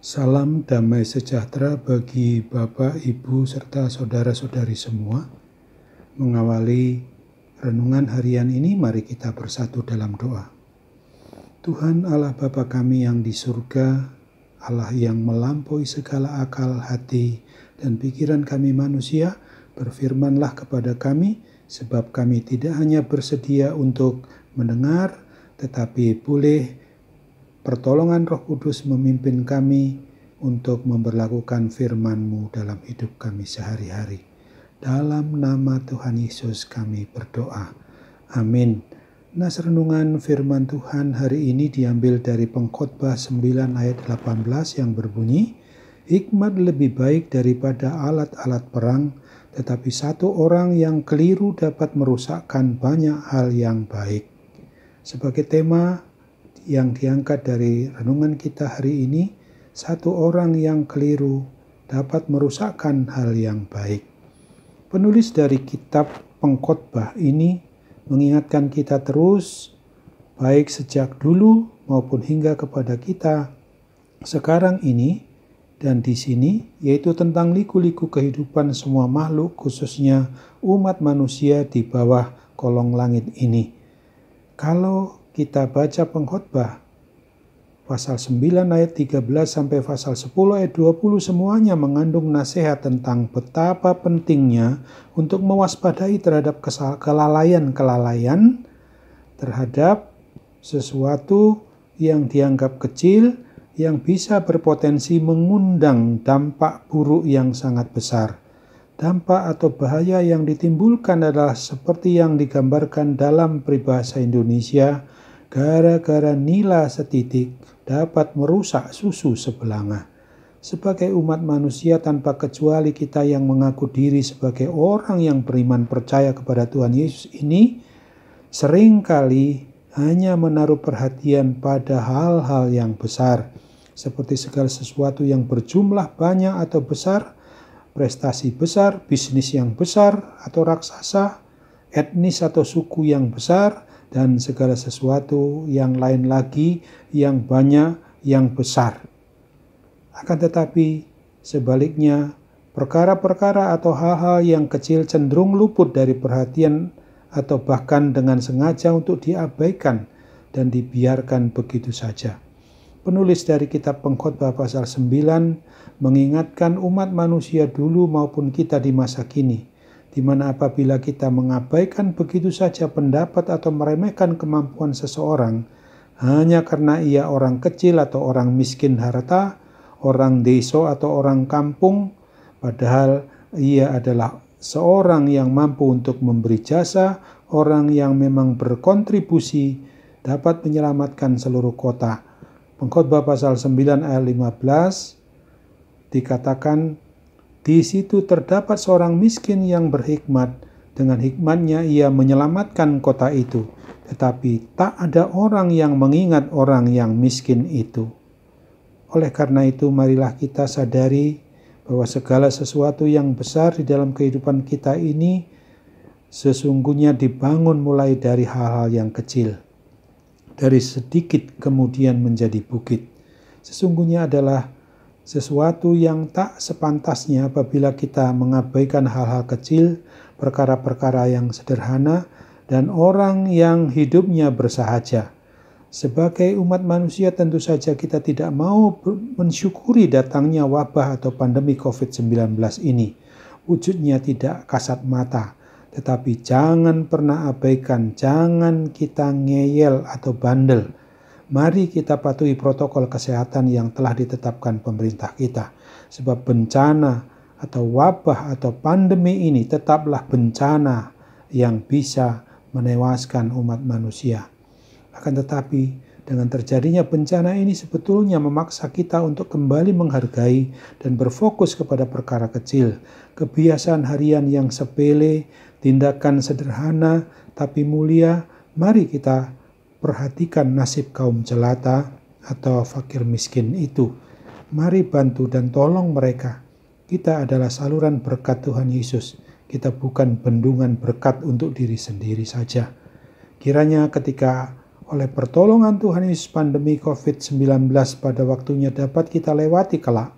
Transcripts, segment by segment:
Salam damai sejahtera bagi Bapak, Ibu, serta saudara-saudari semua. Mengawali renungan harian ini, mari kita bersatu dalam doa. Tuhan Allah Bapa kami yang di surga, Allah yang melampaui segala akal, hati, dan pikiran kami manusia, berfirmanlah kepada kami, sebab kami tidak hanya bersedia untuk mendengar, tetapi boleh pertolongan Roh Kudus memimpin kami untuk memberlakukan firman-Mu dalam hidup kami sehari-hari. Dalam nama Tuhan Yesus kami berdoa. Amin. Nas renungan firman Tuhan hari ini diambil dari Pengkhotbah 9 ayat 18 yang berbunyi, hikmat lebih baik daripada alat-alat perang, tetapi satu orang yang keliru dapat merusakkan banyak hal yang baik. Sebagai tema yang diangkat dari renungan kita hari ini, satu orang yang keliru dapat merusakkan hal yang baik. Penulis dari kitab Pengkhotbah ini mengingatkan kita terus, baik sejak dulu maupun hingga kepada kita sekarang ini dan di sini, yaitu tentang liku-liku kehidupan semua makhluk, khususnya umat manusia di bawah kolong langit ini. Kalau kita baca Pengkhotbah pasal 9 ayat 13 sampai pasal 10 ayat 20 semuanya mengandung nasihat tentang betapa pentingnya untuk mewaspadai terhadap kelalaian-kelalaian terhadap sesuatu yang dianggap kecil yang bisa berpotensi mengundang dampak buruk yang sangat besar. Dampak atau bahaya yang ditimbulkan adalah seperti yang digambarkan dalam peribahasa Indonesia, gara-gara nila setitik dapat merusak susu sebelanga. Sebagai umat manusia tanpa kecuali kita yang mengaku diri sebagai orang yang beriman percaya kepada Tuhan Yesus ini, seringkali hanya menaruh perhatian pada hal-hal yang besar, seperti segala sesuatu yang berjumlah banyak atau besar, prestasi besar, bisnis yang besar atau raksasa, etnis atau suku yang besar, dan segala sesuatu yang lain lagi yang banyak yang besar. Akan tetapi sebaliknya, perkara-perkara atau hal-hal yang kecil cenderung luput dari perhatian atau bahkan dengan sengaja untuk diabaikan dan dibiarkan begitu saja. Penulis dari kitab Pengkhotbah pasal 9 mengingatkan umat manusia dulu maupun kita di masa kini, di mana apabila kita mengabaikan begitu saja pendapat atau meremehkan kemampuan seseorang hanya karena ia orang kecil atau orang miskin harta, orang desa atau orang kampung, padahal ia adalah seorang yang mampu untuk memberi jasa, orang yang memang berkontribusi dapat menyelamatkan seluruh kota. Pengkhotbah pasal 9 ayat 15 dikatakan, di situ terdapat seorang miskin yang berhikmat, dengan hikmatnya ia menyelamatkan kota itu, tetapi tak ada orang yang mengingat orang yang miskin itu. Oleh karena itu, marilah kita sadari bahwa segala sesuatu yang besar di dalam kehidupan kita ini sesungguhnya dibangun mulai dari hal-hal yang kecil. Dari sedikit kemudian menjadi bukit. Sesungguhnya adalah sesuatu yang tak sepantasnya apabila kita mengabaikan hal-hal kecil, perkara-perkara yang sederhana, dan orang yang hidupnya bersahaja. Sebagai umat manusia tentu saja kita tidak mau mensyukuri datangnya wabah atau pandemi COVID-19 ini. Wujudnya tidak kasat mata, tetapi jangan pernah abaikan, jangan kita ngeyel atau bandel. Mari kita patuhi protokol kesehatan yang telah ditetapkan pemerintah kita. Sebab bencana atau wabah atau pandemi ini tetaplah bencana yang bisa menewaskan umat manusia. Akan tetapi dengan terjadinya bencana ini sebetulnya memaksa kita untuk kembali menghargai dan berfokus kepada perkara kecil. Kebiasaan harian yang sepele, tindakan sederhana tapi mulia, mari kita perhatikan nasib kaum jelata atau fakir miskin itu. Mari bantu dan tolong mereka. Kita adalah saluran berkat Tuhan Yesus. Kita bukan bendungan berkat untuk diri sendiri saja. Kiranya ketika Oleh pertolongan Tuhan Yesus, pandemi COVID-19 pada waktunya dapat kita lewati kelak,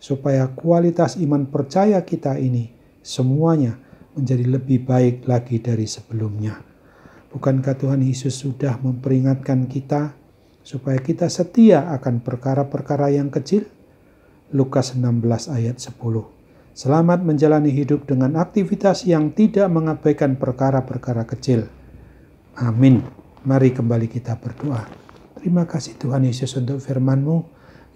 supaya kualitas iman percaya kita ini semuanya menjadi lebih baik lagi dari sebelumnya. Bukankah Tuhan Yesus sudah memperingatkan kita supaya kita setia akan perkara-perkara yang kecil? Lukas 16 ayat 10. Selamat menjalani hidup dengan aktivitas yang tidak mengabaikan perkara-perkara kecil. Amin. Mari kembali kita berdoa. Terima kasih Tuhan Yesus untuk firman-Mu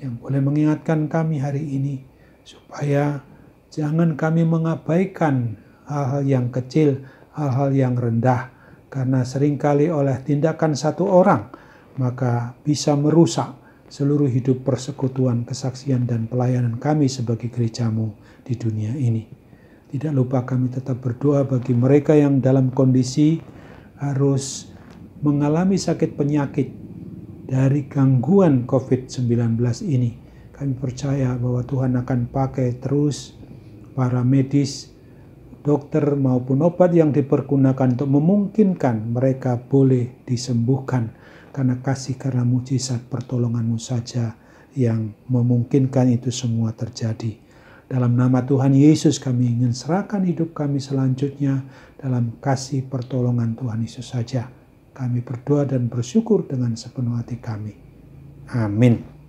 yang boleh mengingatkan kami hari ini, supaya jangan kami mengabaikan hal-hal yang kecil, hal-hal yang rendah, karena seringkali oleh tindakan satu orang maka bisa merusak seluruh hidup persekutuan, kesaksian, dan pelayanan kami sebagai gereja-Mu di dunia ini. Tidak lupa kami tetap berdoa bagi mereka yang dalam kondisi harus mengalami sakit penyakit dari gangguan COVID-19 ini. Kami percaya bahwa Tuhan akan pakai terus para medis, dokter maupun obat yang dipergunakan untuk memungkinkan mereka boleh disembuhkan, karena kasih karena mujizat pertolongan-Mu saja yang memungkinkan itu semua terjadi. Dalam nama Tuhan Yesus kami ingin serahkan hidup kami selanjutnya dalam kasih pertolongan Tuhan Yesus saja. Kami berdoa dan bersyukur dengan sepenuh hati kami. Amin.